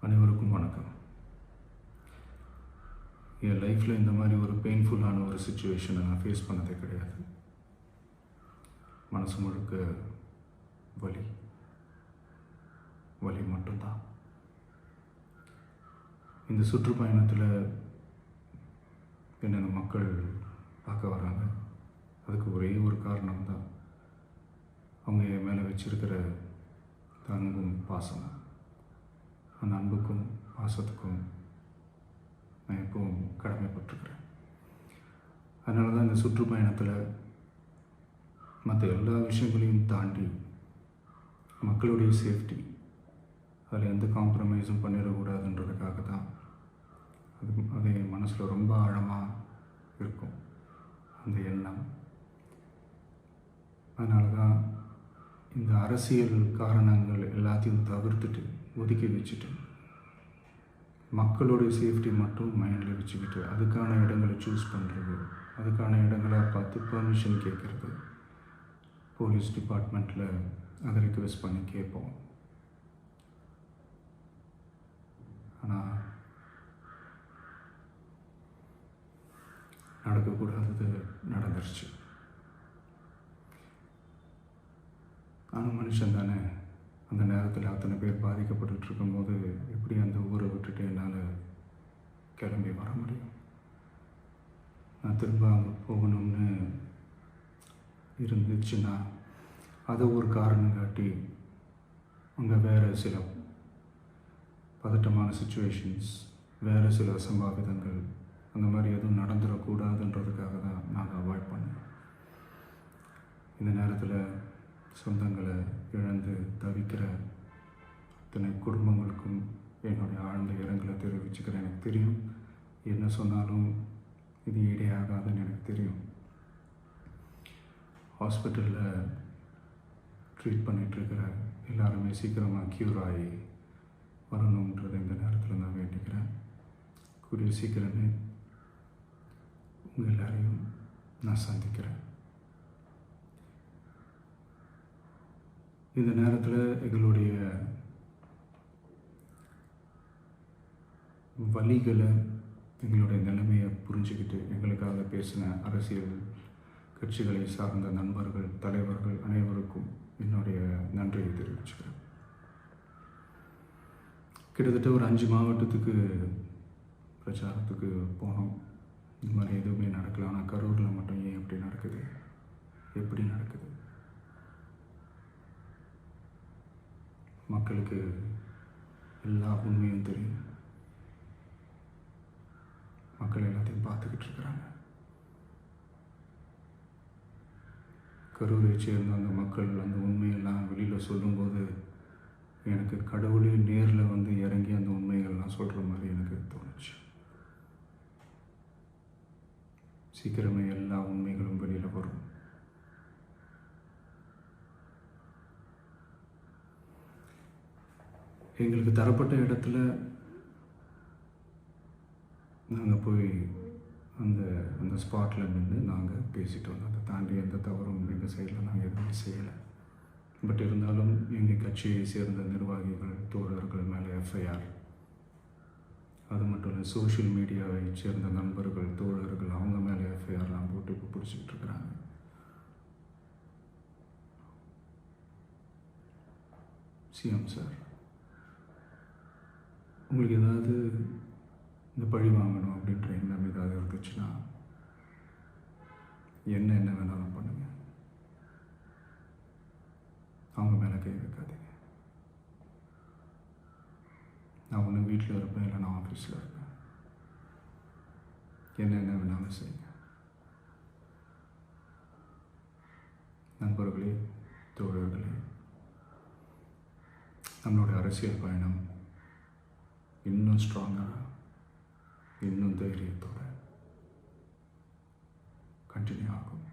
அனைவருக்கும் வணக்கம். என் லைஃப்பில் இந்த மாதிரி ஒரு பெயின்ஃபுல்லான ஒரு சுச்சுவேஷனை நான் ஃபேஸ் பண்ணதே கிடையாது. மனசு முழுக்க வலி வலி மட்டும்தான். இந்த சுற்றுப்பயணத்தில் என்னென்ன மக்கள் பார்க்க வராங்க, அதுக்கு ஒரே ஒரு காரணம் தான் அவங்க என் மேலே வச்சிருக்கிற அன்பும் பாசம். அந்த அன்புக்கும் பாசத்துக்கும் நான் எப்பவும் கடமைப்பட்டிருக்கிறேன். அதனால தான் இந்த சுற்றுப்பயணத்தில் மற்ற எல்லா விஷயங்களையும் தாண்டி மக்களுடைய சேஃப்டி, அதில் எந்த காம்ப்ரமைஸும் பண்ணிடக்கூடாதுன்றதுக்காக தான் அது என் மனசில் ரொம்ப ஆழமாக இருக்கும் அந்த எண்ணம். அதனால தான் இந்த அரசியல் காரணங்கள் எல்லாத்தையும் தவிர்த்துட்டு ஒதுக்கி வச்சுட்டு மக்களுடைய சேஃப்டி மட்டும் மைண்டில் வச்சுக்கிட்டு அதுக்கான இடங்களை சூஸ் பண்ணுறது, அதுக்கான இடங்களை பார்த்து பெர்மிஷன் கேட்குறது, போலீஸ் டிபார்ட்மெண்ட்டில் அதை ரிக்வெஸ்ட் பண்ணி கேட்போம். ஆனால் நடக்கக்கூடாதது நடந்துருச்சு. நானும் மனுஷன் தானே. அந்த நேரத்தில் அத்தனை பேர் பாதிக்கப்பட்டு இருக்கும்போது எப்படி அந்த ஊரை விட்டுட்டு என்னால் கிளம்பி வர முடியும்? நான் திரும்ப அங்கே போகணும்னு இருந்துச்சுன்னா அதை ஒரு காரணம் காட்டி அங்கே வேறு சில பதட்டமான சுச்சுவேஷன்ஸ், வேறு சில அசம்பாவிதங்கள் அந்த மாதிரி எதுவும் நடந்துடக்கூடாதுன்றதுக்காக தான் நான் அவாய்ட் பண்ணேன். இந்த நேரத்தில் சொந்தங்களை இழந்து தவிக்கிற அத்தனை குடும்பங்களுக்கும் என்னுடைய ஆழ்ந்த இரங்கலை தெரிவிச்சுக்கிறேன். எனக்கு தெரியும், என்ன சொன்னாலும் இது ஈடேயாகாதுன்னு எனக்கு தெரியும். ஹாஸ்பிட்டலில் ட்ரீட் பண்ணிகிட்ருக்கிற எல்லாருமே சீக்கிரமாக க்யூர் ஆகி வரணுன்றதை இந்த நேரத்தில் நான் வேண்டிக்கிறேன். கூடிய சீக்கிரமே உங்கள் எல்லாரையும் நான் சந்திக்கிறேன். இந்த நேரத்தில் எங்களுடைய வலிகளை, எங்களுடைய நிலைமையை புரிஞ்சுக்கிட்டு எங்களுக்காக பேசின அரசியல் கட்சிகளை சார்ந்த நண்பர்கள், தலைவர்கள் அனைவருக்கும் என்னுடைய நன்றியை தெரிவிச்சுக்கிறேன். கிட்டத்தட்ட ஒரு 5 மாவட்டத்துக்கு பிரச்சாரத்துக்கு போனோம். இந்த மாதிரி எதுவுமே நடக்கல. ஆனால் கரூரில் மட்டும் ஏன் எப்படி நடக்குது, எப்படி நடக்குது? மக்களுக்கு எல்லா உண்மையும் தெரியும். மக்கள் எல்லாத்தையும் பார்த்துக்கிட்டு இருக்கிறாங்க. கரூரை சேர்ந்த அந்த மக்கள் அந்த உண்மையெல்லாம் வெளியில் சொல்லும்போது எனக்கு கடவுளே நேரில் வந்து இறங்கி அந்த உண்மைகள்லாம் சொல்கிற மாதிரி எனக்கு தோணுச்சு. சீக்கிரமே எல்லா உண்மைகளும் வெளியில் வரும். எங்களுக்கு தரப்பட்ட இடத்துல நாங்கள் போய் அந்த ஸ்பாட்டில் நின்று நாங்கள் பேசிட்டு வந்தோம். அதை தாண்டி எந்த தவறும் எங்கள் சைடில் நாங்கள் எதுவுமே செய்யலை. பட் இருந்தாலும் எங்கள் கட்சியை சேர்ந்த நிர்வாகிகள், தோழர்கள் மேலே எஃப்ஐஆர், அது மட்டும் இல்லை சோஷியல் மீடியாவை சேர்ந்த நண்பர்கள், தோழர்கள் அவங்க மேலே எஃப்ஐஆர்லாம் போட்டு இப்போ பிடிச்சிக்கிட்டு இருக்கிறாங்க. சிஎம் சார், உங்களுக்கு ஏதாவது இந்த பழி வாங்கணும் அப்படின்ற எண்ணம் ஏதாவது இருந்துச்சுன்னா என்ன வேணாலும் பண்ணுங்க. அவங்க மேலே கை வைக்காதீங்க. நான் ஒன்று வீட்டில் இருப்பேன், இல்லை நான் ஆஃபீஸில் இருப்பேன். என்ன வேணாலும் செய்யுங்க. நண்பர்களே, தோழர்களே, நம்மளோட அரசியல் பயணம் இன்னும் ஸ்ட்ராங்காக, இன்னும் தைரியத்தோட கண்டினியூ ஆகும்.